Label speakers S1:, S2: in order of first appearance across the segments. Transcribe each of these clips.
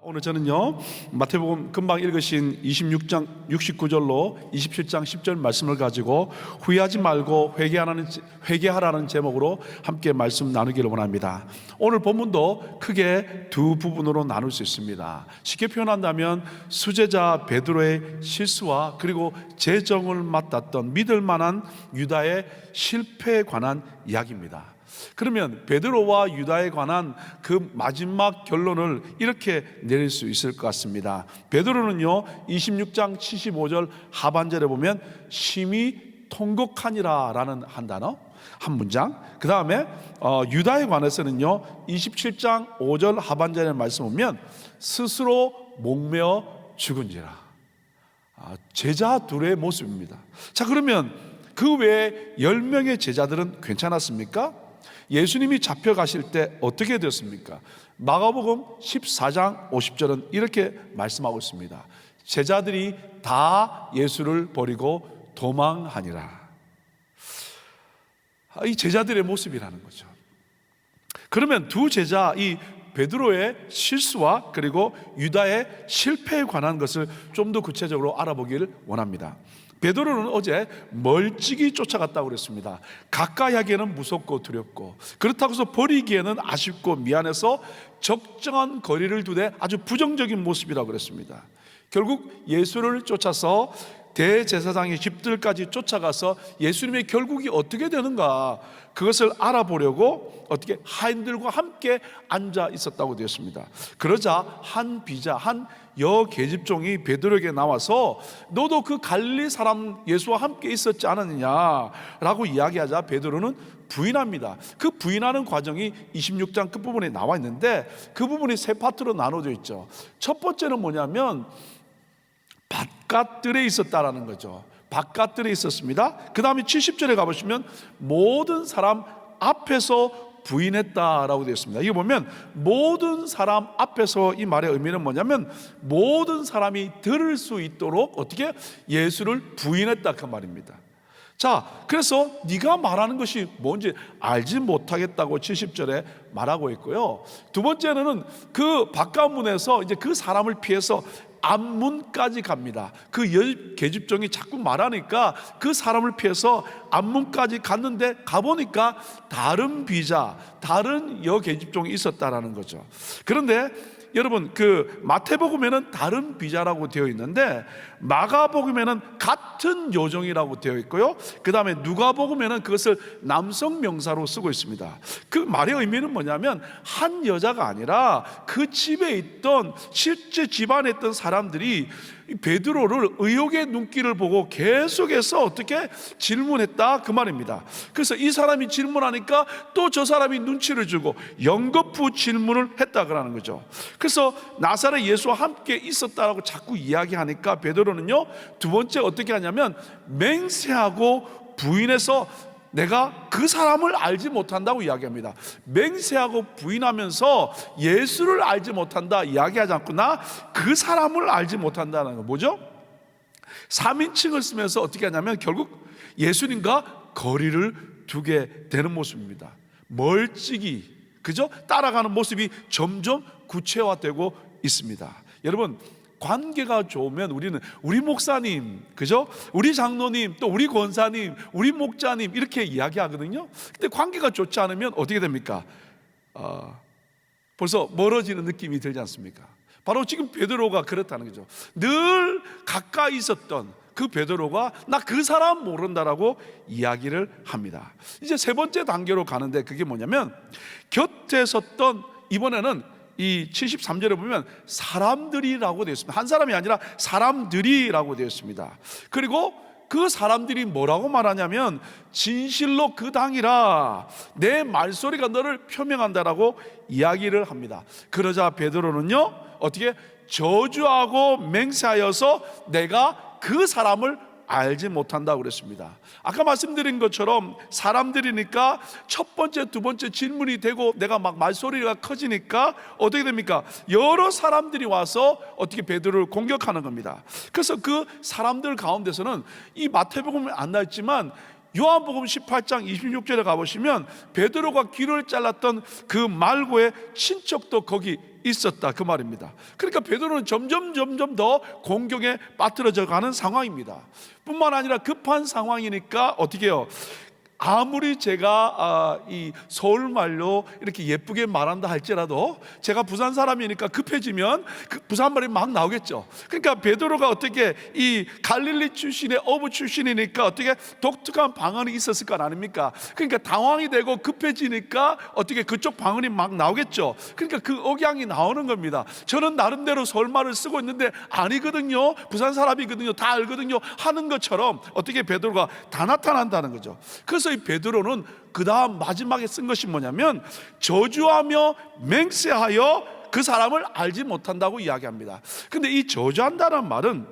S1: 오늘 저는요 마태복음 금방 읽으신 26장 69절로 27장 10절 말씀을 가지고 후회하지 말고 회개하라는 제목으로 함께 말씀 나누기를 원합니다. 오늘 본문도 크게 두 부분으로 나눌 수 있습니다. 쉽게 표현한다면 수제자 베드로의 실수와 그리고 재정을 맡았던 믿을 만한 유다의 실패에 관한 이야기입니다. 그러면 베드로와 유다에 관한 그 마지막 결론을 이렇게 내릴 수 있을 것 같습니다. 베드로는요 26장 75절 하반절에 보면 심히 통곡하니라 라는 한 단어, 한 문장. 그 다음에 유다에 관해서는요 27장 5절 하반절의 말씀 보면 스스로 목매어 죽은지라. 제자 둘의 모습입니다. 자, 그러면 그 외에 10명의 제자들은 괜찮았습니까? 예수님이 잡혀가실 때 어떻게 되었습니까? 마가복음 14장 50절은 이렇게 말씀하고 있습니다. 제자들이 다 예수를 버리고 도망하니라. 이 제자들의 모습이라는 거죠. 그러면 두 제자, 이 베드로의 실수와 그리고 유다의 실패에 관한 것을 좀 더 구체적으로 알아보기를 원합니다. 베드로는 어제 멀찍이 쫓아갔다고 그랬습니다. 가까이 하기에는 무섭고 두렵고, 그렇다고 해서 버리기에는 아쉽고 미안해서 적정한 거리를 두되 아주 부정적인 모습이라고 그랬습니다. 결국 예수를 쫓아서 대제사장의 집들까지 쫓아가서 예수님의 결국이 어떻게 되는가, 그것을 알아보려고 어떻게 하인들과 함께 앉아 있었다고 되었습니다. 그러자 한 비자, 한 여계집종이 베드로에게 나와서 너도 그 갈릴리 사람 예수와 함께 있었지 않았느냐라고 이야기하자 베드로는 부인합니다. 그 부인하는 과정이 26장 끝부분에 나와 있는데 그 부분이 세 파트로 나눠져 있죠. 첫 번째는 뭐냐면 바깥들에 있었다라는 거죠. 바깥들에 있었습니다. 그 다음에 70절에 가보시면 모든 사람 앞에서 부인했다라고 되어 있습니다. 이거 보면 모든 사람 앞에서, 이 말의 의미는 뭐냐면 모든 사람이 들을 수 있도록 어떻게 예수를 부인했다 그 말입니다. 자, 그래서 네가 말하는 것이 뭔지 알지 못하겠다고 70절에 말하고 있고요. 두 번째는 그 바깥문에서 이제 그 사람을 피해서 앞문까지 갑니다. 그 여계집종이 자꾸 말하니까 그 사람을 피해서 앞문까지 갔는데 가보니까 다른 비자, 다른 여계집종이 있었다라는 거죠. 그런데 여러분, 그 마태복음에는 다른 비자라고 되어 있는데 마가복음에는 같은 요종이라고 되어 있고요, 그 다음에 누가복음에는 그것을 남성 명사로 쓰고 있습니다. 그 말의 의미는 뭐냐면 한 여자가 아니라 그 집에 있던, 실제 집안에 있던 사람들이 베드로를 의혹의 눈길을 보고 계속해서 어떻게 질문했다 그 말입니다. 그래서 이 사람이 질문하니까 또 저 사람이 눈치를 주고 연거푸 질문을 했다 그러는 거죠. 그래서 나사렛 예수와 함께 있었다라고 자꾸 이야기하니까 베드로는요 두 번째 어떻게 하냐면 맹세하고 부인해서 내가 그 사람을 알지 못한다고 이야기합니다. 맹세하고 부인하면서 예수를 알지 못한다 이야기하지 않고 나 그 사람을 알지 못한다는 거 뭐죠? 3인칭을 쓰면서 어떻게 하냐면 결국 예수님과 거리를 두게 되는 모습입니다. 멀찍이, 그죠? 따라가는 모습이 점점 구체화되고 있습니다. 여러분, 관계가 좋으면 우리 목사님, 그죠? 우리 장로님, 또 우리 권사님, 우리 목자님 이렇게 이야기하거든요. 근데 관계가 좋지 않으면 어떻게 됩니까? 벌써 멀어지는 느낌이 들지 않습니까? 바로 지금 베드로가 그렇다는 거죠. 늘 가까이 있었던 그 베드로가 나 그 사람 모른다라고 이야기를 합니다. 이제 세 번째 단계로 가는데 그게 뭐냐면 곁에 섰던, 이번에는 이 73절에 보면 사람들이라고 되어 있습니다. 한 사람이 아니라 사람들이라고 되어 있습니다. 그리고 그 사람들이 뭐라고 말하냐면 진실로 그 당이라 내 말소리가 너를 표명한다라고 이야기를 합니다. 그러자 베드로는요 어떻게 저주하고 맹세하여서 내가 그 사람을 알지 못한다고 그랬습니다. 아까 말씀드린 것처럼 사람들이니까 첫 번째, 두 번째 질문이 되고 내가 막 말소리가 커지니까 어떻게 됩니까? 여러 사람들이 와서 어떻게 베드로를 공격하는 겁니다. 그래서 그 사람들 가운데서는 이 마태복음에 안 나있지만 요한복음 18장 26절에 가보시면 베드로가 귀를 잘랐던 그 말고의 친척도 거기 있었다, 그 말입니다. 그러니까 베드로는 점점 더 공경에 빠뜨려져 가는 상황입니다. 뿐만 아니라 급한 상황이니까 어떻게 해요? 아무리 제가 이 서울말로 이렇게 예쁘게 말한다 할지라도 제가 부산 사람이니까 급해지면 그 부산말이 막 나오겠죠. 그러니까 베드로가 어떻게 이 갈릴리 출신의 어부 출신이니까 어떻게 독특한 방언이 있었을 거 아닙니까? 그러니까 당황이 되고 급해지니까 어떻게 그쪽 방언이 막 나오겠죠. 그러니까 그 억양이 나오는 겁니다. 저는 나름대로 서울말을 쓰고 있는데 아니거든요, 부산 사람이거든요, 다 알거든요 하는 것처럼 어떻게 베드로가 다 나타난다는 거죠. 그래서 이 베드로는 그 다음 마지막에 쓴 것이 뭐냐면 저주하며 맹세하여 그 사람을 알지 못한다고 이야기합니다. 근데 이 저주한다는 말은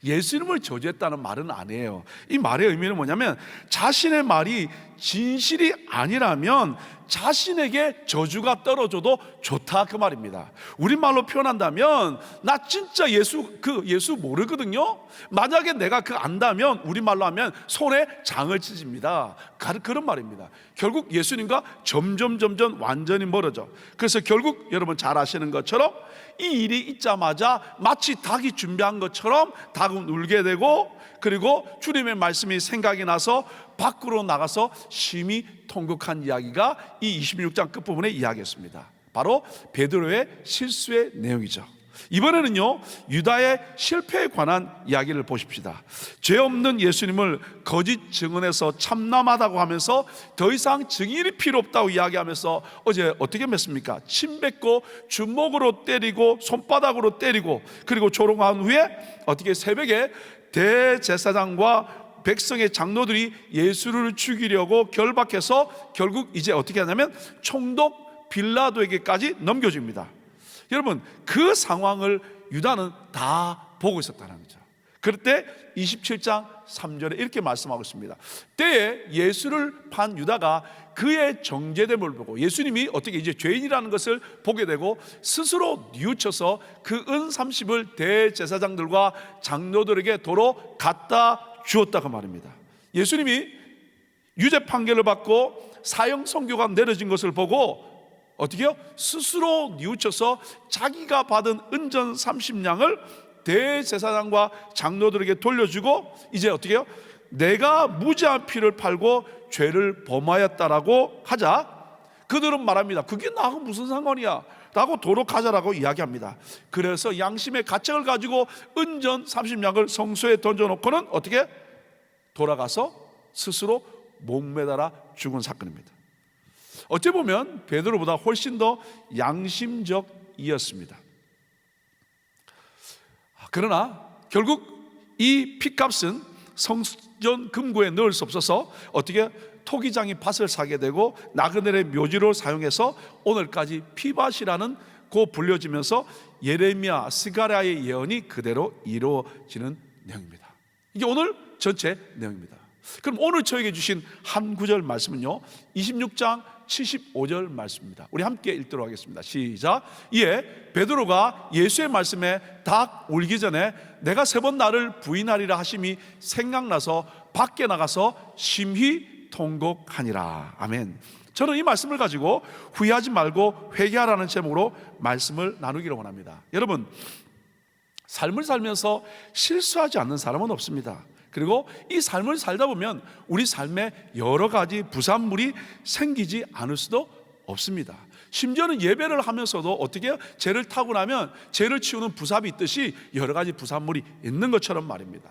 S1: 예수님을 저주했다는 말은 아니에요. 이 말의 의미는 뭐냐면 자신의 말이 진실이 아니라면 자신에게 저주가 떨어져도 좋다, 그 말입니다. 우리말로 표현한다면 나 진짜 예수 모르거든요. 만약에 내가 안다면 우리말로 하면 손에 장을 찢습니다. 그런 말입니다. 결국 예수님과 점점 완전히 멀어져. 그래서 결국 여러분 잘 아시는 것처럼 이 일이 있자마자 마치 닭이 준비한 것처럼 닭은 울게 되고, 그리고 주님의 말씀이 생각이 나서 밖으로 나가서 심히 통곡한 이야기가 이 26장 끝부분에 이야기했습니다. 바로 베드로의 실수의 내용이죠. 이번에는요, 유다의 실패에 관한 이야기를 보십시다. 죄 없는 예수님을 거짓 증언해서 참남하다고 하면서 더 이상 증인이 필요 없다고 이야기하면서 어제 어떻게 맺습니까? 침 뱉고 주먹으로 때리고 손바닥으로 때리고, 그리고 조롱한 후에 어떻게 새벽에 대제사장과 백성의 장로들이 예수를 죽이려고 결박해서 결국 이제 어떻게 하냐면 총독 빌라도에게까지 넘겨줍니다. 여러분, 그 상황을 유다는 다 보고 있었다는 거죠. 그럴 때 27장 3절에 이렇게 말씀하고 있습니다. 때에 예수를 판 유다가 그의 정죄됨을 보고, 예수님이 어떻게 이제 죄인이라는 것을 보게 되고 스스로 뉘우쳐서 그 은 30을 대제사장들과 장로들에게 도로 갖다 주었다, 그 말입니다. 예수님이 유죄 판결을 받고 사형 선고가 내려진 것을 보고 어떻게 해요? 스스로 뉘우쳐서 자기가 받은 은전 30냥을 대제사장과 장로들에게 돌려주고 이제 어떻게 해요? 내가 무죄한 피를 팔고 죄를 범하였다라고 하자 그들은 말합니다. 그게 나하고 무슨 상관이야 라고 도로 가자라고 이야기합니다. 그래서 양심의 가책을 가지고 은전 30냥을 성소에 던져놓고는 어떻게 돌아가서 스스로 목매달아 죽은 사건입니다. 어찌 보면 베드로보다 훨씬 더 양심적이었습니다. 그러나 결국 이 피값은 성전 금고에 넣을 수 없어서 어떻게 토기장이 밭을 사게 되고 나그네의 묘지로 사용해서 오늘까지 피밭이라는 고 불려지면서 예레미야 스가랴의 예언이 그대로 이루어지는 내용입니다. 이게 오늘 전체 내용입니다. 그럼 오늘 저에게 주신 한 구절 말씀은요 26장 75절 말씀입니다. 우리 함께 읽도록 하겠습니다. 시작. 이에 베드로가 예수의 말씀에 닭 울기 전에 내가 3번 나를 부인하리라 하심이 생각나서 밖에 나가서 심히 통곡하니라. 아멘. 저는 이 말씀을 가지고 후회하지 말고 회개하라는 제목으로 말씀을 나누기를 원합니다. 여러분, 삶을 살면서 실수하지 않는 사람은 없습니다. 그리고 이 삶을 살다 보면 우리 삶에 여러 가지 부산물이 생기지 않을 수도 없습니다. 심지어는 예배를 하면서도 어떻게 해요? 죄를 타고 나면 죄를 치우는 부삽이 있듯이 여러 가지 부산물이 있는 것처럼 말입니다.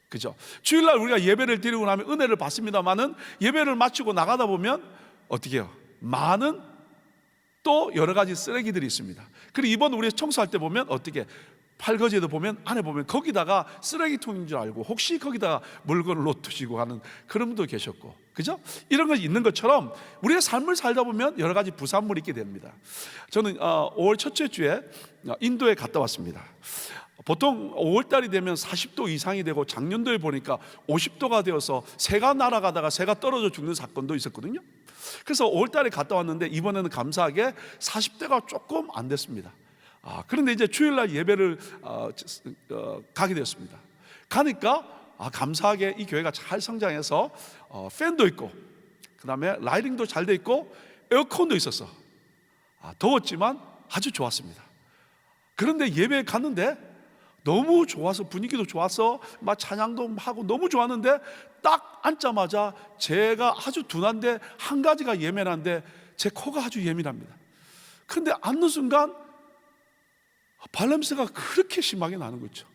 S1: 그죠? 주일날 우리가 예배를 드리고 나면 은혜를 받습니다만은 예배를 마치고 나가다 보면 어떻게 해요? 많은 또 여러 가지 쓰레기들이 있습니다. 그리고 이번 우리 청소할 때 보면 어떻게 팔거지에도 보면 안에 보면 거기다가 쓰레기통인 줄 알고 혹시 거기다가 물건을 놓두시고 하는 그런 분도 계셨고, 그죠? 이런 것이 있는 것처럼 우리가 삶을 살다 보면 여러 가지 부산물이 있게 됩니다. 저는 5월 첫째 주에 인도에 갔다 왔습니다. 보통 5월달이 되면 40도 이상이 되고 작년도에 보니까 50도가 되어서 새가 날아가다가 새가 떨어져 죽는 사건도 있었거든요. 그래서 5월달에 갔다 왔는데 이번에는 감사하게 40대가 조금 안 됐습니다. 그런데 이제 주일날 예배를 가게 되었습니다. 가니까 감사하게 이 교회가 잘 성장해서 팬도 있고, 그 다음에 라이팅도 잘 돼 있고 에어컨도 있었어. 더웠지만 아주 좋았습니다. 그런데 예배에 갔는데 너무 좋아서, 분위기도 좋아서 막 찬양도 하고 너무 좋았는데 딱 앉자마자 제가 아주 둔한데 한 가지가 예민한데 제 코가 아주 예민합니다. 그런데 앉는 순간 발냄새가 그렇게 심하게 나는 거죠.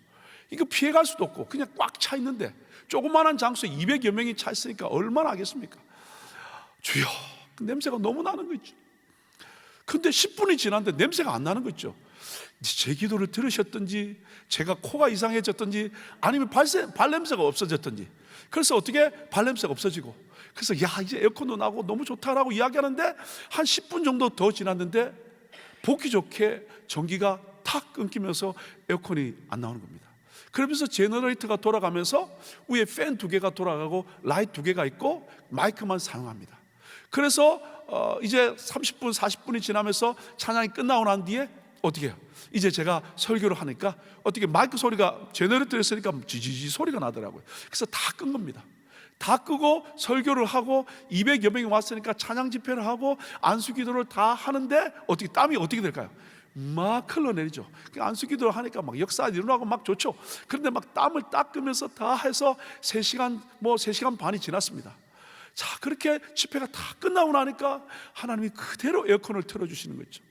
S1: 이거 피해갈 수도 없고 그냥 꽉 차 있는데, 조그마한 장소에 200여 명이 차 있으니까 얼마나 하겠습니까? 주여, 그 냄새가 너무 나는 거죠. 근데 10분이 지났는데 냄새가 안 나는 거죠. 제 기도를 들으셨든지 제가 코가 이상해졌든지 아니면 발냄새가 없어졌든지, 그래서 어떻게 발냄새가 없어지고, 그래서 이제 에어컨도 나고 너무 좋다라고 이야기하는데 한 10분 정도 더 지났는데 보기 좋게 전기가 탁 끊기면서 에어컨이 안 나오는 겁니다. 그러면서 제너레이터가 돌아가면서 위에 팬 2개가 돌아가고 라이트 2개가 있고 마이크만 사용합니다. 그래서 이제 30분 40분이 지나면서 찬양이 끝나고 난 뒤에 어떻게 해요? 이제 제가 설교를 하니까 어떻게 마이크 소리가 제너레이터에 있으니까 지지지 소리가 나더라고요. 그래서 다 끈 겁니다. 다 끄고 설교를 하고 200여 명이 왔으니까 찬양 집회를 하고 안수기도를 다 하는데 어떻게 땀이 어떻게 될까요? 막 흘러내리죠. 안수기도를 하니까 막 역사 일어나고 막 좋죠. 그런데 막 땀을 닦으면서 다 해서 3시간 반이 지났습니다. 자, 그렇게 집회가 다 끝나고 나니까 하나님이 그대로 에어컨을 틀어주시는 거죠.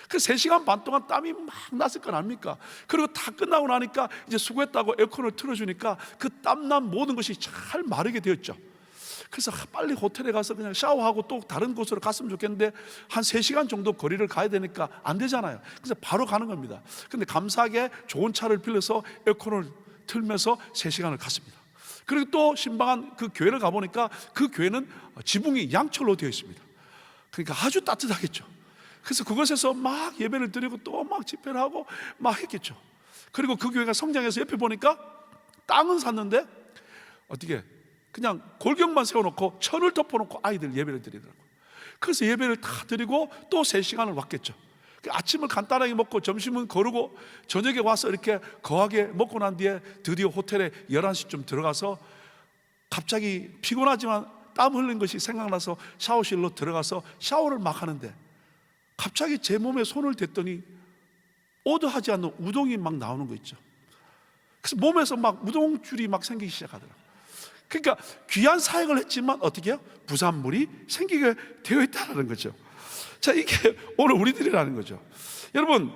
S1: 그 3시간 반 동안 땀이 막 났을 건 아닙니까? 그리고 다 끝나고 나니까 이제 수고했다고 에어컨을 틀어주니까 그 땀난 모든 것이 잘 마르게 되었죠. 그래서 빨리 호텔에 가서 그냥 샤워하고 또 다른 곳으로 갔으면 좋겠는데 한 3시간 정도 거리를 가야 되니까 안 되잖아요. 그래서 바로 가는 겁니다. 근데 감사하게 좋은 차를 빌려서 에어컨을 틀면서 3시간을 갔습니다. 그리고 또 신방한 그 교회를 가보니까 그 교회는 지붕이 양철로 되어 있습니다. 그러니까 아주 따뜻하겠죠. 그래서 그곳에서 막 예배를 드리고 또 막 집회를 하고 막 했겠죠. 그리고 그 교회가 성장해서 옆에 보니까 땅은 샀는데 어떻게 그냥 골경만 세워놓고 천을 덮어놓고 아이들 예배를 드리더라고요. 그래서 예배를 다 드리고 또 3시간을 왔겠죠. 아침을 간단하게 먹고 점심은 거르고 저녁에 와서 이렇게 거하게 먹고 난 뒤에 드디어 호텔에 11시쯤 들어가서 갑자기 피곤하지만 땀 흘린 것이 생각나서 샤워실로 들어가서 샤워를 막 하는데 갑자기 제 몸에 손을 댔더니 오도하지 않는 우동이 막 나오는 거 있죠. 그래서 몸에서 막 우동줄이 막 생기기 시작하더라고요. 그러니까 귀한 사역을 했지만 어떻게 해요? 부산물이 생기게 되어 있다는 거죠. 자, 이게 오늘 우리들이라는 거죠. 여러분,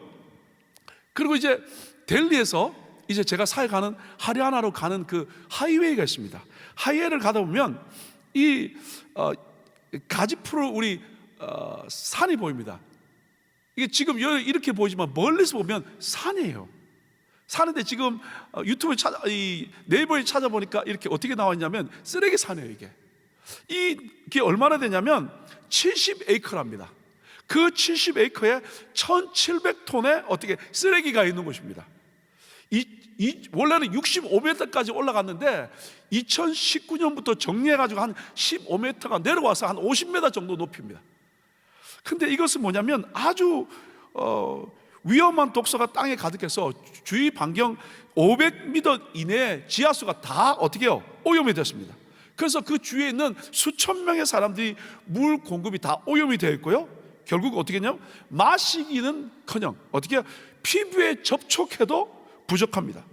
S1: 그리고 이제 델리에서 이제 제가 사역하는 하리아나로 가는 그 하이웨이가 있습니다. 하이웨이를 가다 보면 이 가지푸르 우리 산이 보입니다. 이게 지금 이렇게 보이지만 멀리서 보면 산이에요. 산인데 지금 유튜브에 네이버에 찾아보니까 이렇게 어떻게 나왔냐면 쓰레기 산이에요. 이게 얼마나 되냐면 70에이커랍니다. 그 70에이커에 1700톤의 어떻게 쓰레기가 있는 곳입니다. 원래는 65m까지 올라갔는데 2019년부터 정리해가지고 한 15m가 내려와서 한 50m 정도 높입니다. 근데 이것은 뭐냐면 아주 위험한 독소가 땅에 가득해서 주위 반경 500m 이내에 지하수가 다 어떻게 해요? 오염이 됐습니다. 그래서 그 주위에 있는 수천 명의 사람들이 물 공급이 다 오염이 되어 있고요. 결국 어떻게 했냐면 마시기는커녕 어떻게 해요? 피부에 접촉해도 부족합니다.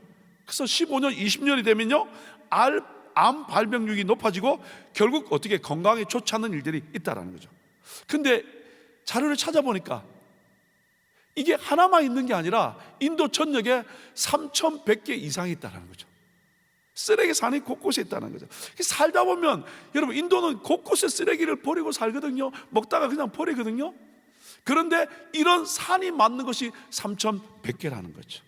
S1: 그래서 15년, 20년이 되면요, 암 발병률이 높아지고 결국 어떻게 건강에 좋지 않은 일들이 있다라는 거죠. 근데 자료를 찾아보니까 이게 하나만 있는 게 아니라 인도 전역에 3,100개 이상이 있다는 거죠. 쓰레기 산이 곳곳에 있다는 거죠. 살다 보면 여러분, 인도는 곳곳에 쓰레기를 버리고 살거든요. 먹다가 그냥 버리거든요. 그런데 이런 산이 맞는 것이 3,100개라는 거죠.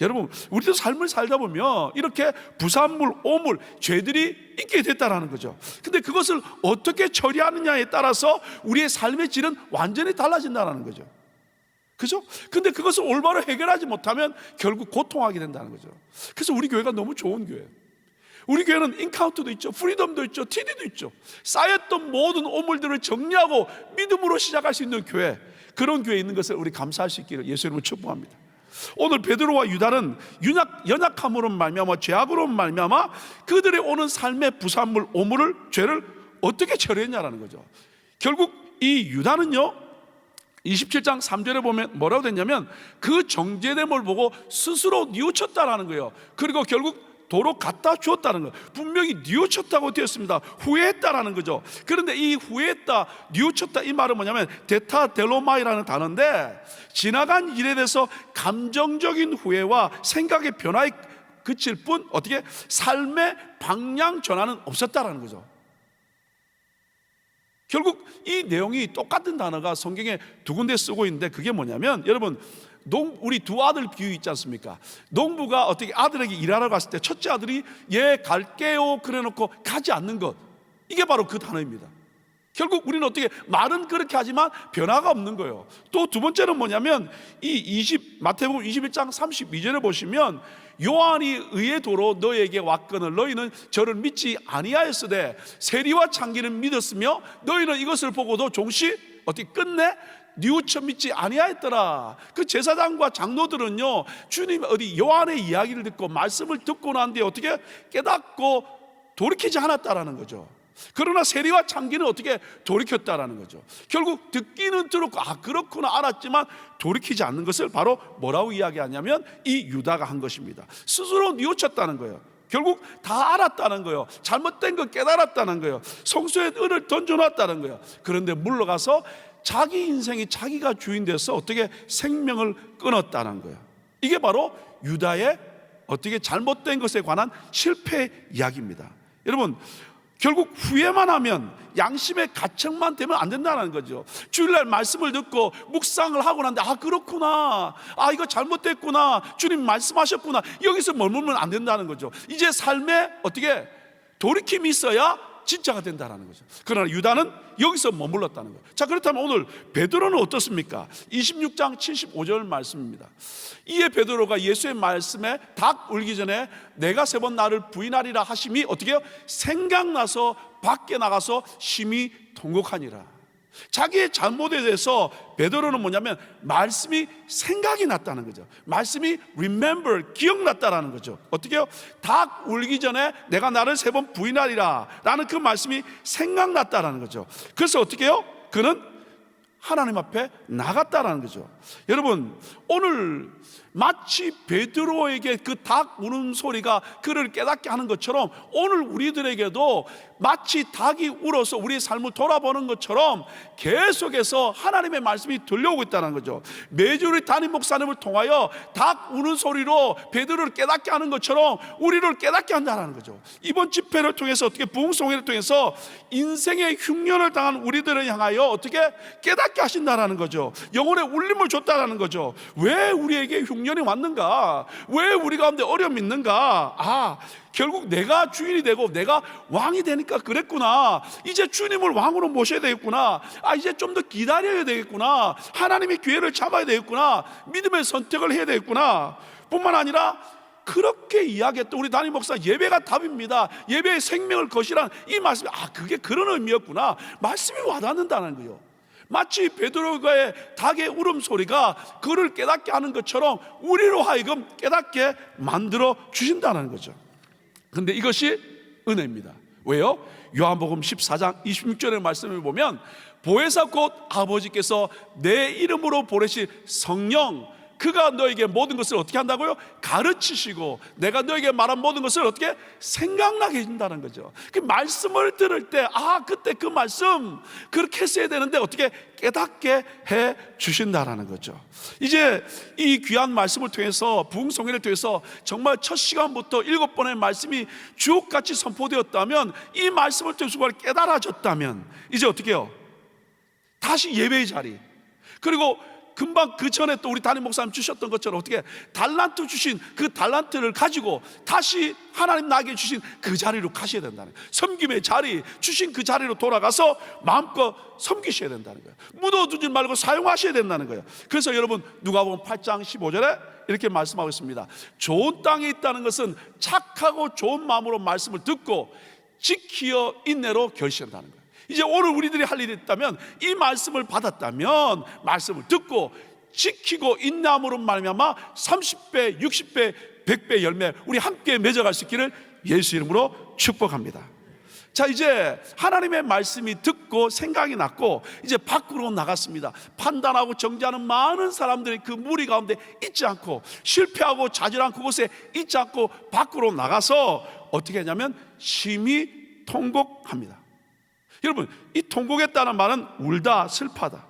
S1: 여러분, 우리도 삶을 살다 보면 이렇게 부산물, 오물, 죄들이 있게 됐다는 거죠. 근데 그것을 어떻게 처리하느냐에 따라서 우리의 삶의 질은 완전히 달라진다는 거죠. 그죠? 근데 그것을 올바로 해결하지 못하면 결국 고통하게 된다는 거죠. 그래서 우리 교회가 너무 좋은 교회예요. 우리 교회는 인카운트도 있죠, 프리덤도 있죠, TD도 있죠. 쌓였던 모든 오물들을 정리하고 믿음으로 시작할 수 있는 교회, 그런 교회에 있는 것을 우리 감사할 수 있기를 예수 이름으로 축복합니다. 오늘 베드로와 유다는 연약함으로 말미암아 죄악으로 말미암아 그들의 오는 삶의 부산물, 오물을, 죄를 어떻게 처리했냐라는 거죠. 결국 이 유다는요 27장 3절에 보면 뭐라고 됐냐면 그 정죄됨을 보고 스스로 뉘우쳤다라는 거예요. 그리고 결국 도로 갖다 주었다는 거예요. 분명히 뉘우쳤다고 되었습니다. 후회했다라는 거죠. 그런데 이 후회했다, 뉘우쳤다 이 말은 뭐냐면 데타델로마이라는 단어인데 지나간 일에 대해서 감정적인 후회와 생각의 변화에 그칠 뿐 어떻게 삶의 방향 전환은 없었다라는 거죠. 결국 이 내용이 똑같은 단어가 성경에 두 군데 쓰고 있는데 그게 뭐냐면 여러분 우리 두 아들 비유 있지 않습니까? 농부가 어떻게 아들에게 일하러 갔을 때 첫째 아들이 예 갈게요 그래놓고 가지 않는 것, 이게 바로 그 단어입니다. 결국 우리는 어떻게 말은 그렇게 하지만 변화가 없는 거예요. 또 두 번째는 뭐냐면 마태복음 21장 32절에 보시면 요한이 의의 도로 너에게 왔거늘 너희는 저를 믿지 아니하였으되 세리와 창기는 믿었으며 너희는 이것을 보고도 종시 어떻게 끝내 뉘우쳐 믿지 아니하였더라. 그 제사장과 장로들은요 주님 어디 요한의 이야기를 듣고 말씀을 듣고 난 뒤에 어떻게 깨닫고 돌이키지 않았다라는 거죠. 그러나 세리와 창기는 어떻게 돌이켰다라는 거죠. 결국 듣기는 들었고 그렇구나 알았지만 돌이키지 않는 것을 바로 뭐라고 이야기하냐면 이 유다가 한 것입니다. 스스로 뉘우쳤다는 거예요. 결국 다 알았다는 거예요. 잘못된 거 깨달았다는 거예요. 성소에 은을 던져놨다는 거예요. 그런데 물러가서 자기 인생이 자기가 주인 돼서 어떻게 생명을 끊었다는 거예요. 이게 바로 유다의 어떻게 잘못된 것에 관한 실패 이야기입니다. 여러분 결국 후회만 하면 양심의 가책만 되면 안 된다는 거죠. 주일날 말씀을 듣고 묵상을 하고 난데 그렇구나, 이거 잘못됐구나, 주님 말씀하셨구나, 여기서 머물면 안 된다는 거죠. 이제 삶에 어떻게 돌이킴이 있어야 진짜가 된다는 거죠. 그러나 유다는 여기서 머물렀다는 거예요. 자, 그렇다면 오늘 베드로는 어떻습니까? 26장 75절 말씀입니다. 이에 베드로가 예수의 말씀에 닭 울기 전에 내가 3번 나를 부인하리라 하심이 어떻게 해요? 생각나서 밖에 나가서 심히 통곡하니라. 자기의 잘못에 대해서 베드로는 뭐냐면 말씀이 생각이 났다는 거죠. 말씀이 remember, 기억났다라는 거죠. 어떻게 해요? 닭 울기 전에 내가 나를 3번 부인하리라 라는 그 말씀이 생각났다라는 거죠. 그래서 어떻게 해요? 그는 하나님 앞에 나갔다라는 거죠. 여러분 오늘 마치 베드로에게 그 닭 우는 소리가 그를 깨닫게 하는 것처럼 오늘 우리들에게도 마치 닭이 울어서 우리의 삶을 돌아보는 것처럼 계속해서 하나님의 말씀이 들려오고 있다는 거죠. 매주 우리 담임 목사님을 통하여 닭 우는 소리로 베드로를 깨닫게 하는 것처럼 우리를 깨닫게 한다는 거죠. 이번 집회를 통해서 어떻게 부흥송회를 통해서 인생의 흉년을 당한 우리들을 향하여 어떻게 깨닫게 하신다는 거죠. 영혼의 울림을 줬다는 거죠. 왜 우리에게 흉년이 왔는가? 왜 우리 가운데 어려움이 있는가? 결국 내가 주인이 되고 내가 왕이 되니까 그랬구나. 이제 주님을 왕으로 모셔야 되겠구나. 이제 좀 더 기다려야 되겠구나. 하나님의 기회를 잡아야 되겠구나. 믿음의 선택을 해야 되겠구나. 뿐만 아니라 그렇게 이야기했던 우리 담임 목사 예배가 답입니다. 예배의 생명을 거시란 이 말씀이 그게 그런 의미였구나. 말씀이 와닿는다는 거예요. 마치 베드로가의 닭의 울음소리가 그를 깨닫게 하는 것처럼 우리로 하여금 깨닫게 만들어 주신다는 거죠. 근데 이것이 은혜입니다. 왜요? 요한복음 14장 26절의 말씀을 보면 보혜사 곧 아버지께서 내 이름으로 보내실 성령, 그가 너에게 모든 것을 어떻게 한다고요? 가르치시고 내가 너에게 말한 모든 것을 어떻게 생각나게 해준다는 거죠. 그 말씀을 들을 때 그때 그 말씀 그렇게 했어야 되는데 어떻게 깨닫게 해 주신다라는 거죠. 이제 이 귀한 말씀을 통해서 부흥송회를 통해서 정말 첫 시간부터 7번의 말씀이 주옥같이 선포되었다면, 이 말씀을 통해서 깨달아졌다면 이제 어떻게 해요? 다시 예배의 자리, 그리고 금방 그 전에 또 우리 담임 목사님 주셨던 것처럼 어떻게 달란트 주신 그 달란트를 가지고 다시 하나님 나에게 주신 그 자리로 가셔야 된다는 거예요. 섬김의 자리, 주신 그 자리로 돌아가서 마음껏 섬기셔야 된다는 거예요. 묻어두지 말고 사용하셔야 된다는 거예요. 그래서 여러분 누가복음 8장 15절에 이렇게 말씀하고 있습니다. 좋은 땅에 있다는 것은 착하고 좋은 마음으로 말씀을 듣고 지키어 인내로 결실한다는 거예요. 이제 오늘 우리들이 할 일이 있다면, 이 말씀을 받았다면 말씀을 듣고 지키고 인내함으로 말미암아 30배, 60배, 100배 열매 우리 함께 맺어갈 수 있기를 예수 이름으로 축복합니다. 자, 이제 하나님의 말씀이 듣고 생각이 났고 이제 밖으로 나갔습니다. 판단하고 정죄하는 많은 사람들이 그 무리 가운데 있지 않고, 실패하고 좌절한 그곳에 있지 않고 밖으로 나가서 어떻게 하냐면 심히 통곡합니다. 여러분, 이 통곡했다는 말은 울다, 슬퍼하다.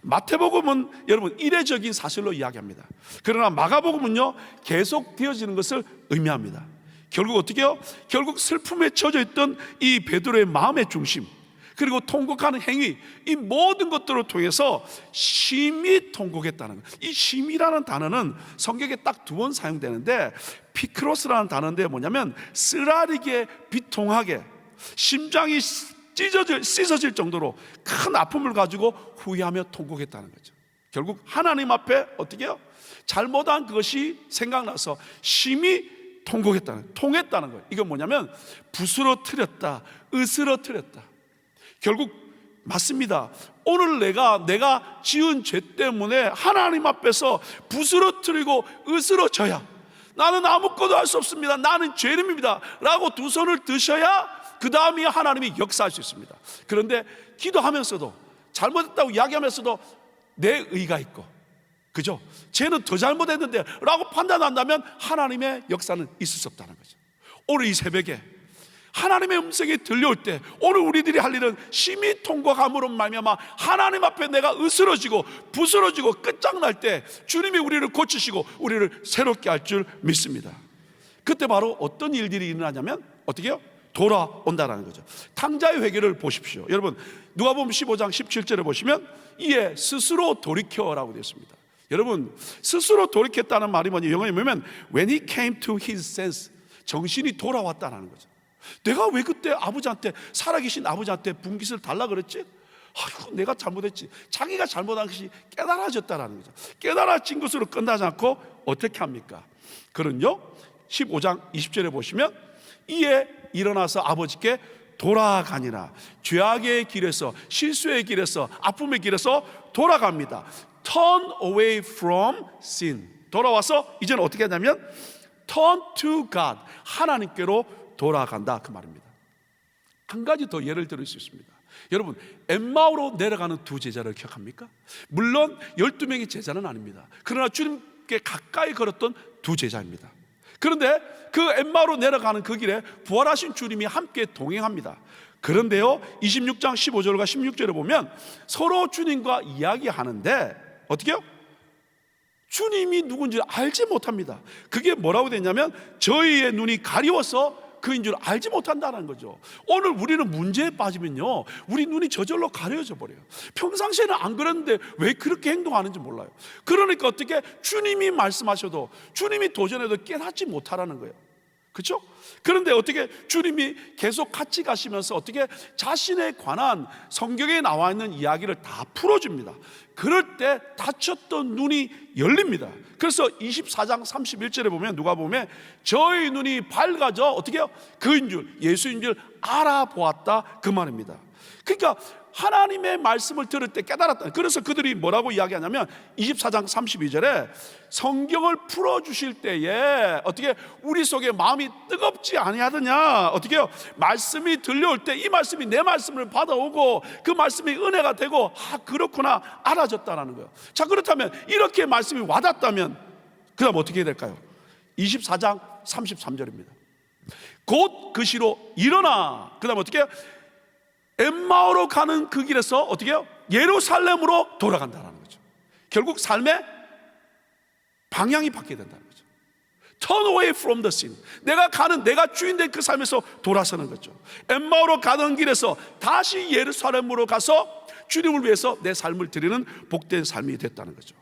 S1: 마태복음은 여러분 이례적인 사실로 이야기합니다. 그러나 마가복음은요 계속 되어지는 것을 의미합니다. 결국 어떻게 해요? 결국 슬픔에 젖어 있던 이 베드로의 마음의 중심, 그리고 통곡하는 행위, 이 모든 것들을 통해서 심히 통곡했다는 것. 이 심히라는 단어는 성경에 딱 2번 사용되는데, 피크로스라는 단어인데 뭐냐면 쓰라리게 비통하게 심장이 찢어질 정도로 큰 아픔을 가지고 후회하며 통곡했다는 거죠. 결국 하나님 앞에 어떻게 해요? 잘못한 그것이 생각나서 심히 통했다는 거예요. 이건 뭐냐면 부스러뜨렸다, 으스러뜨렸다. 결국 맞습니다. 오늘 내가 지은 죄 때문에 하나님 앞에서 부스러뜨리고 으스러져야, 나는 아무것도 할 수 없습니다, 나는 죄인입니다 라고 두 손을 드셔야 그 다음에 하나님이 역사할 수 있습니다. 그런데 기도하면서도, 잘못했다고 이야기하면서도 내 의가 있고, 그죠? 쟤는 더 잘못했는데 라고 판단한다면 하나님의 역사는 있을 수 없다는 거죠. 오늘 이 새벽에 하나님의 음성이 들려올 때 오늘 우리들이 할 일은 심히 통곡함으로 말미암아 하나님 앞에 내가 으스러지고 부스러지고 끝장날 때 주님이 우리를 고치시고 우리를 새롭게 할 줄 믿습니다. 그때 바로 어떤 일들이 일어나냐면 어떻게 해요? 돌아온다는 거죠. 탕자의 회개를 보십시오. 여러분, 누가복음 15장 17절에 보시면 이에 스스로 돌이켜라고 되어 있습니다. 여러분, 스스로 돌이켰다는 말이 뭐냐, 영어에 보면 when he came to his sense, 정신이 돌아왔다는 거죠. 내가 왜 그때 아버지한테, 살아계신 아버지한테 분깃을 달라 그랬지? 아이고, 내가 잘못했지. 자기가 잘못한 것이 깨달아졌다는 거죠. 깨달아진 것으로 끝나지 않고 어떻게 합니까? 그런요 15장 20절에 보시면 이에 일어나서 아버지께 돌아가니라. 죄악의 길에서, 실수의 길에서, 아픔의 길에서 돌아갑니다. Turn away from sin. 돌아와서 이제는 어떻게 하냐면 Turn to God. 하나님께로 돌아간다, 그 말입니다. 한 가지 더 예를 들을 수 있습니다. 여러분, 엠마오로 내려가는 2 제자를 기억합니까? 물론 12명의 제자는 아닙니다. 그러나 주님께 가까이 걸었던 2 제자입니다. 그런데 그 엠마오로 내려가는 그 길에 부활하신 주님이 함께 동행합니다. 그런데요 26장 15절과 16절에 보면 서로 주님과 이야기하는데 어떻게 해요? 주님이 누군지 알지 못합니다. 그게 뭐라고 되냐면 저희의 눈이 가리워서 그인 줄 알지 못한다는 거죠. 오늘 우리는 문제에 빠지면요 우리 눈이 저절로 가려져 버려요. 평상시에는 안 그랬는데 왜 그렇게 행동하는지 몰라요. 그러니까 어떻게 주님이 말씀하셔도, 주님이 도전해도 깨닫지 못하라는 거예요. 그렇죠? 그런데 어떻게 주님이 계속 같이 가시면서 어떻게 자신에 관한 성경에 나와 있는 이야기를 다 풀어줍니다. 그럴 때 닫혔던 눈이 열립니다. 그래서 24장 31절에 보면 누가 보면 저희 눈이 밝아져 어떻게 해요? 그인 줄, 예수인 줄 알아보았다, 그 말입니다. 그러니까 하나님의 말씀을 들을 때 깨달았다. 그래서 그들이 뭐라고 이야기하냐면 24장 32절에 성경을 풀어주실 때에 어떻게 우리 속에 마음이 뜨겁지 아니하더냐, 어떻게 해요? 말씀이 들려올 때 이 말씀이 내 말씀을 받아오고 그 말씀이 은혜가 되고 그렇구나 알아졌다는 거예요. 자, 그렇다면 이렇게 말씀이 와닿다면 그 다음 어떻게 해야 될까요? 24장 33절입니다. 곧 그 시로 일어나, 그 다음 어떻게 해요? 엠마오로 가는 그 길에서 어떻게 해요? 예루살렘으로 돌아간다는 거죠. 결국 삶의 방향이 바뀌게 된다는 거죠. Turn away from the sin. 내가 주인된 그 삶에서 돌아서는 거죠. 엠마오로 가는 길에서 다시 예루살렘으로 가서 주님을 위해서 내 삶을 드리는 복된 삶이 됐다는 거죠.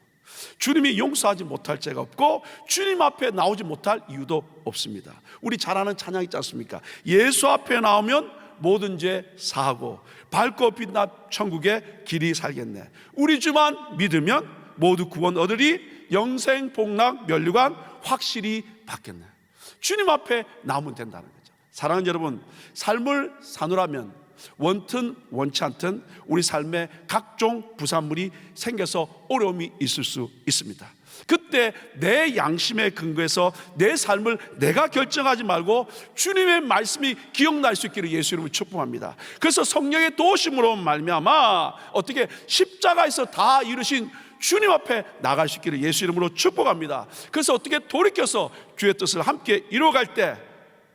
S1: 주님이 용서하지 못할 죄가 없고 주님 앞에 나오지 못할 이유도 없습니다. 우리 잘 아는 찬양 있지 않습니까? 예수 앞에 나오면 모든 죄 사하고 밝고 빛나 천국의 길이 살겠네. 우리 주만 믿으면 모두 구원 얻으리. 영생 복락 면류관 확실히 받겠네. 주님 앞에 나오면 된다는 거죠. 사랑하는 여러분, 삶을 사노라면 원튼 원치 않든 우리 삶에 각종 부산물이 생겨서 어려움이 있을 수 있습니다. 그때 내 양심의 근거에서 내 삶을 내가 결정하지 말고 주님의 말씀이 기억날 수 있기를 예수 이름으로 축복합니다. 그래서 성령의 도우심으로 말미암아 어떻게 십자가에서 다 이루신 주님 앞에 나갈 수 있기를 예수 이름으로 축복합니다. 그래서 어떻게 돌이켜서 주의 뜻을 함께 이루어갈 때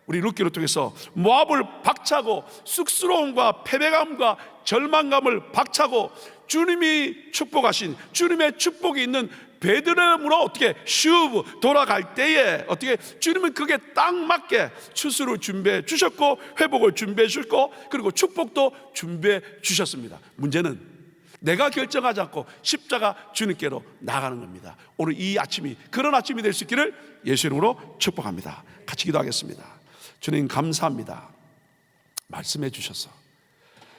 S1: 우리 룻기를 통해서 모압을 박차고 쑥스러움과 패배감과 절망감을 박차고 주님이 축복하신 주님의 축복이 있는 베들레헴으로 어떻게 슈브 돌아갈 때에 어떻게 주님은 그게 딱 맞게 추수를 준비해 주셨고 회복을 준비해 주셨고 그리고 축복도 준비해 주셨습니다. 문제는 내가 결정하지 않고 십자가 주님께로 나가는 겁니다. 오늘 이 아침이 그런 아침이 될 수 있기를 예수 이름으로 축복합니다. 같이 기도하겠습니다. 주님 감사합니다. 말씀해 주셔서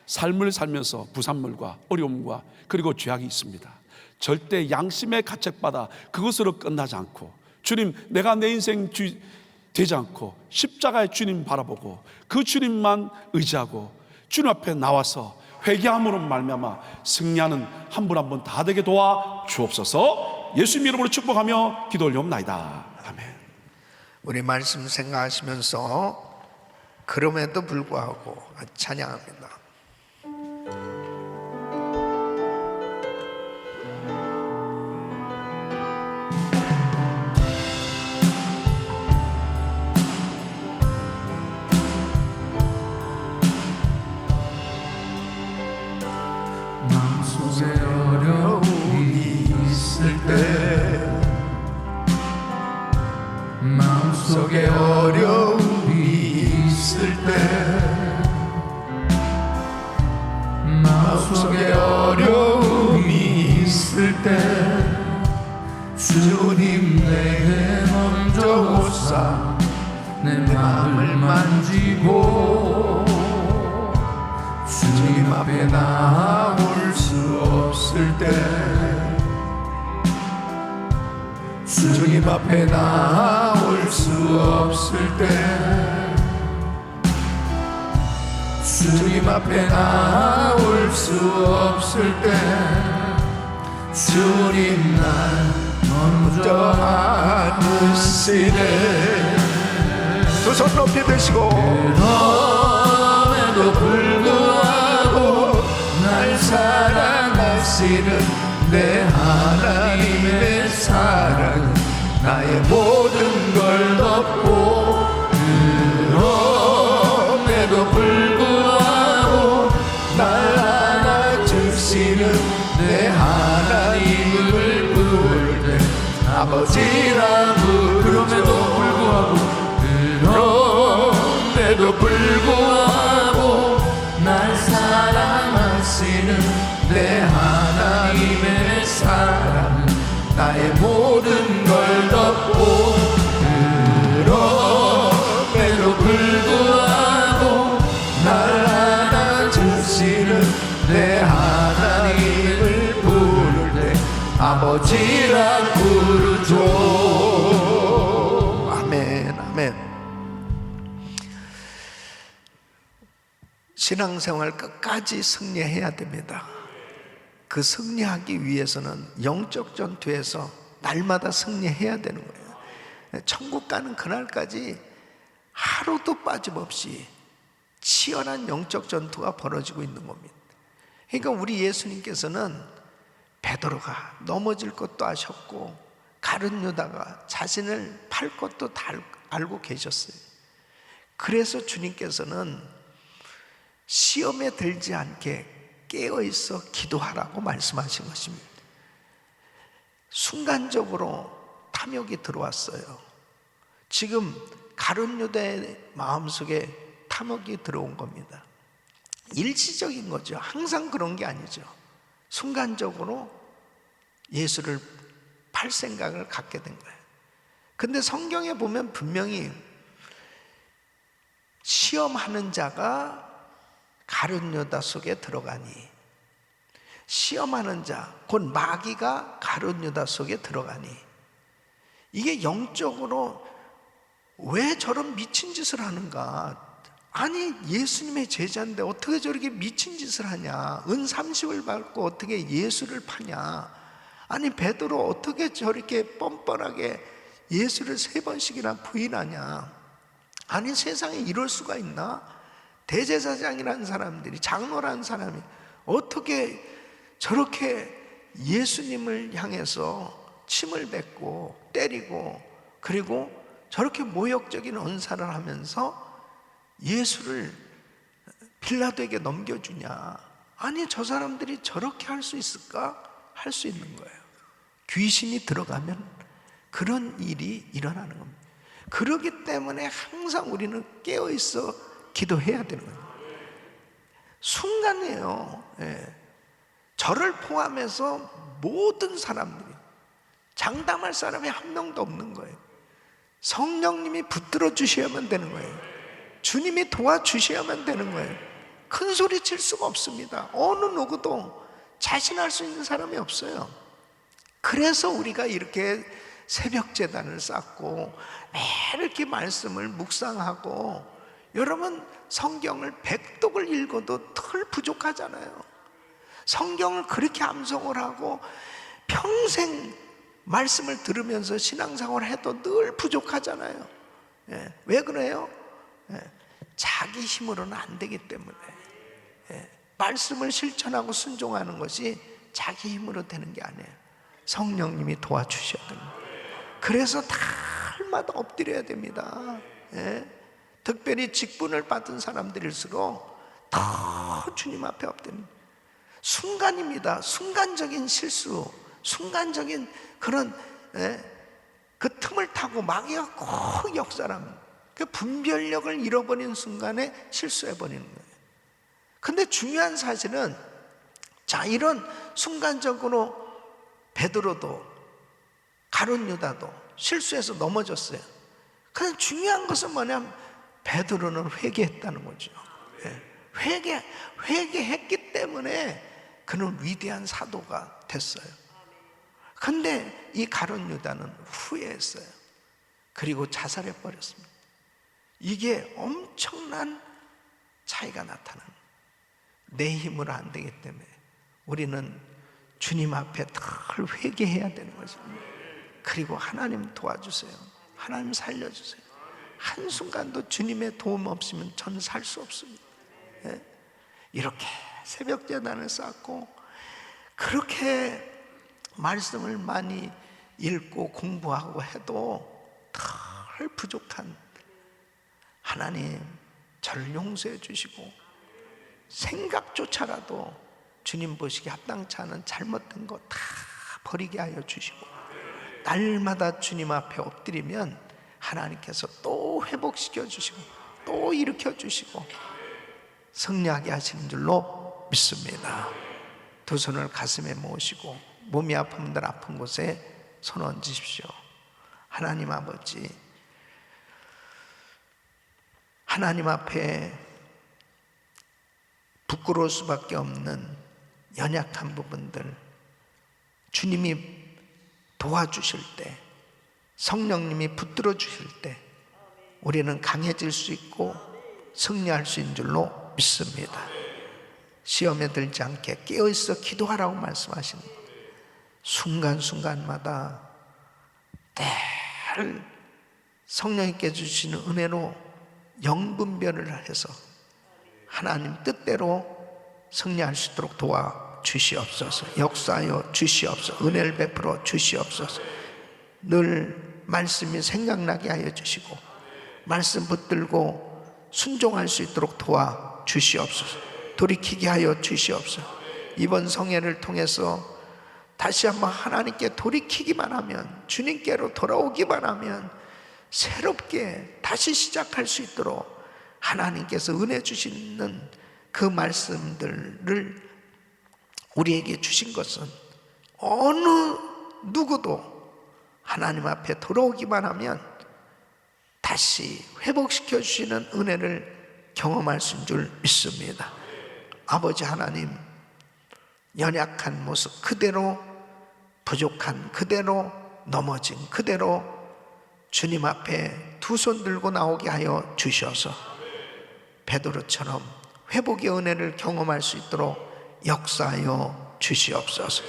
S1: 삶을 살면서 부산물과 어려움과 그리고 죄악이 있습니다. 절대 양심의 가책받아 그것으로 끝나지 않고 주님 내가 내 인생 되지 않고 십자가의 주님 바라보고 그 주님만 의지하고 주님 앞에 나와서 회개함으로 말미암아 승리하는 한 분 한 분 다 되게 도와 주옵소서. 예수님 이름으로 축복하며 기도 올려옵나이다. 아멘.
S2: 우리 말씀 생각하시면서 그럼에도 불구하고 찬양합니다.
S3: 마음속에 어려움이 있을 때 마음속에 어려움이 있을 때 마음속에 어려움이 있을 때 주님 내게 먼저 오사 내 마음을 만지고 주님 앞에 나올 수 없을 때 주님 앞에 나올 수 없을 때 주님 앞에 나올 수 없을 때 주님 날 먼저 안으시네.
S2: 두 손 높이 드시고
S3: 그럼에도 불구하고 날 사랑하시는 내 하나님의 사랑은 나의 모든 걸 덮고 그럼에도 불구하고 날 안아주시는 내 하나님을 부를 때 아버지라 부르죠. 그럼에도 불구하고 날 사랑하시는 내 하나님의 사랑은 나의 모든 걸 덮고 그럼에도 불구하고 날 안아주시는 내 하나님을 부를 때 아버지라 부르죠.
S2: 아멘, 아멘. 신앙생활 끝까지 승리해야 됩니다. 그 승리하기 위해서는 영적 전투에서 날마다 승리해야 되는 거예요. 천국 가는 그날까지 하루도 빠짐없이 치열한 영적 전투가 벌어지고 있는 겁니다. 그러니까 우리 예수님께서는 베드로가 넘어질 것도 아셨고 가룟 유다가 자신을 팔 것도 다 알고 계셨어요. 그래서 주님께서는 시험에 들지 않게 깨어있어 기도하라고 말씀하신 것입니다. 순간적으로 탐욕이 들어왔어요. 지금 가룟 유다의 마음속에 탐욕이 들어온 겁니다. 일시적인 거죠. 항상 그런 게 아니죠. 순간적으로 예수를 팔 생각을 갖게 된 거예요. 근데 성경에 보면 분명히 시험하는 자가 가룟 유다 속에 들어가니, 시험하는 자, 곧 마귀가 가룟 유다 속에 들어가니, 이게 영적으로 왜 저런 미친 짓을 하는가? 아니 예수님의 제자인데 어떻게 저렇게 미친 짓을 하냐, 은 30을 받고 어떻게 예수를 파냐, 아니 베드로 어떻게 저렇게 뻔뻔하게 예수를 3번씩이나 부인하냐, 아니 세상에 이럴 수가 있나? 대제사장이라는 사람들이, 장로라는 사람이 어떻게 저렇게 예수님을 향해서 침을 뱉고 때리고 그리고 저렇게 모욕적인 언사를 하면서 예수를 빌라도에게 넘겨주냐. 아니 저 사람들이 저렇게 할 수 있을까? 할 수 있는 거예요. 귀신이 들어가면 그런 일이 일어나는 겁니다. 그렇기 때문에 항상 우리는 깨어있어 기도해야 되는 거예요. 순간이에요. 예. 저를 포함해서 모든 사람들이, 장담할 사람이 한 명도 없는 거예요. 성령님이 붙들어 주셔야만 되는 거예요. 주님이 도와주셔야만 되는 거예요. 큰 소리 칠 수가 없습니다. 어느 누구도 자신할 수 있는 사람이 없어요. 그래서 우리가 이렇게 새벽 제단을 쌓고 매일 이렇게 말씀을 묵상하고, 여러분 성경을 100독을 읽어도 덜 부족하잖아요. 성경을 그렇게 암송을 하고 평생 말씀을 들으면서 신앙생활을 해도 늘 부족하잖아요. 예. 왜 그래요? 예. 자기 힘으로는 안 되기 때문에. 예. 말씀을 실천하고 순종하는 것이 자기 힘으로 되는 게 아니에요. 성령님이 도와주셔야 됩니다. 그래서 달마다 엎드려야 됩니다. 예. 특별히 직분을 받은 사람들일수록 더 주님 앞에 엎드립니다. 순간입니다. 순간적인 실수, 순간적인 그런 그 틈을 타고 마귀가 꼭 역사합니다. 그 분별력을 잃어버린 순간에 실수해버리는 거예요. 근데 중요한 사실은, 자, 이런 순간적으로 베드로도 가룟 유다도 실수해서 넘어졌어요. 근데 중요한 것은 뭐냐면 베드로는 회개했다는 거죠. 회개했기 때문에 그는 위대한 사도가 됐어요. 근데 이 가룟 유다는 후회했어요. 그리고 자살해 버렸습니다. 이게 엄청난 차이가 나타나는, 내 힘으로 안 되기 때문에 우리는 주님 앞에 늘 회개해야 되는 거죠. 그리고 하나님 도와주세요. 하나님 살려주세요. 한순간도 주님의 도움 없으면 저는 살 수 없습니다. 이렇게 새벽 제단을 쌓고 그렇게 말씀을 많이 읽고 공부하고 해도 덜 부족한 하나님, 저를 용서해 주시고 생각조차라도 주님 보시기에 합당치 않은 잘못된 거 다 버리게 하여 주시고, 날마다 주님 앞에 엎드리면 하나님께서 또 회복시켜 주시고 또 일으켜 주시고 승리하게 하시는 줄로 믿습니다. 두 손을 가슴에 모으시고 몸이 아픈 분들 아픈 곳에 손 얹으십시오. 하나님 아버지, 하나님 앞에 부끄러울 수밖에 없는 연약한 부분들 주님이 도와주실 때, 성령님이 붙들어 주실 때 우리는 강해질 수 있고 승리할 수 있는 줄로 믿습니다. 시험에 들지 않게 깨어있어 기도하라고 말씀하시는 순간순간마다 늘 성령님께 주시는 은혜로 영분별을 해서 하나님 뜻대로 승리할 수 있도록 도와주시옵소서. 역사하여 주시옵소서. 은혜를 베풀어 주시옵소서. 늘 말씀이 생각나게 하여 주시고 말씀 붙들고 순종할 수 있도록 도와주시옵소서. 돌이키게 하여 주시옵소서. 이번 성회를 통해서 다시 한번 하나님께 돌이키기만 하면, 주님께로 돌아오기만 하면 새롭게 다시 시작할 수 있도록 하나님께서 은혜 주시는 그 말씀들을 우리에게 주신 것은 어느 누구도 하나님 앞에 돌아오기만 하면 다시 회복시켜 주시는 은혜를 경험할 수 있는 줄 믿습니다. 아버지 하나님, 연약한 모습 그대로, 부족한 그대로, 넘어진 그대로 주님 앞에 두 손 들고 나오게 하여 주셔서 베드로처럼 회복의 은혜를 경험할 수 있도록 역사하여 주시옵소서.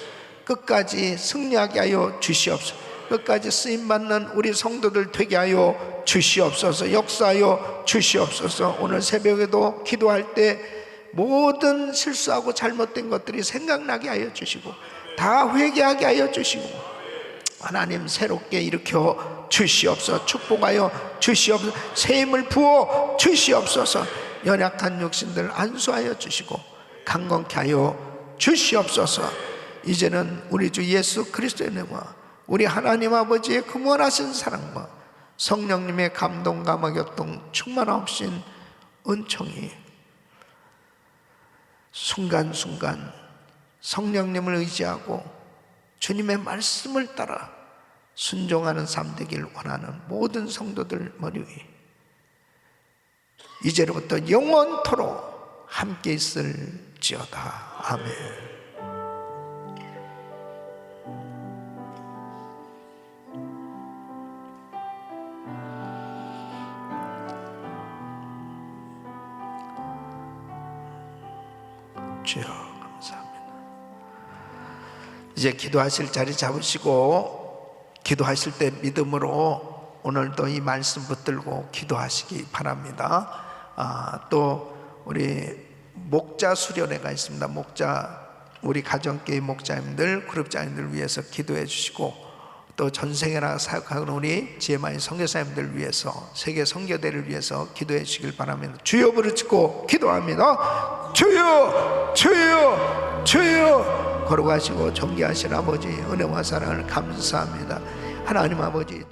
S2: 끝까지 승리하게 하여 주시옵소서. 끝까지 쓰임받는 우리 성도들 되게 하여 주시옵소서. 역사하여 주시옵소서. 오늘 새벽에도 기도할 때 모든 실수하고 잘못된 것들이 생각나게 하여 주시고 다 회개하게 하여 주시고 하나님 새롭게 일으켜 주시옵소서. 축복하여 주시옵소서. 새 힘을 부어 주시옵소서. 연약한 육신들 안수하여 주시고 강건케 하여 주시옵소서. 이제는 우리 주 예수 그리스도의 은혜와 우리 하나님 아버지의 그무한하신 사랑과 성령님의 감동과 교통 충만하신 은총이 순간순간 성령님을 의지하고 주님의 말씀을 따라 순종하는 삶 되길 원하는 모든 성도들 머리 위에 이제로부터 영원토록 함께 있을지어다. 아멘. 주여 감사합니다. 이제 기도하실 자리 잡으시고 기도하실 때 믿음으로 오늘도 이 말씀 붙들고 기도하시기 바랍니다. 또 우리 목자 수련회가 있습니다. 우리 가정교회 목자님들, 그룹장님들 위해서 기도해 주시고 또 전생애나 사역하는 우리 GMI 선교사님들 위해서 세계 선교대를 위해서 기도해 주시길 바랍니다. 주여 부르짖고 기도합니다. 주여 주여 주여. 걸어가시고 존귀하신 아버지 은혜와 사랑을 감사합니다. 하나님 아버지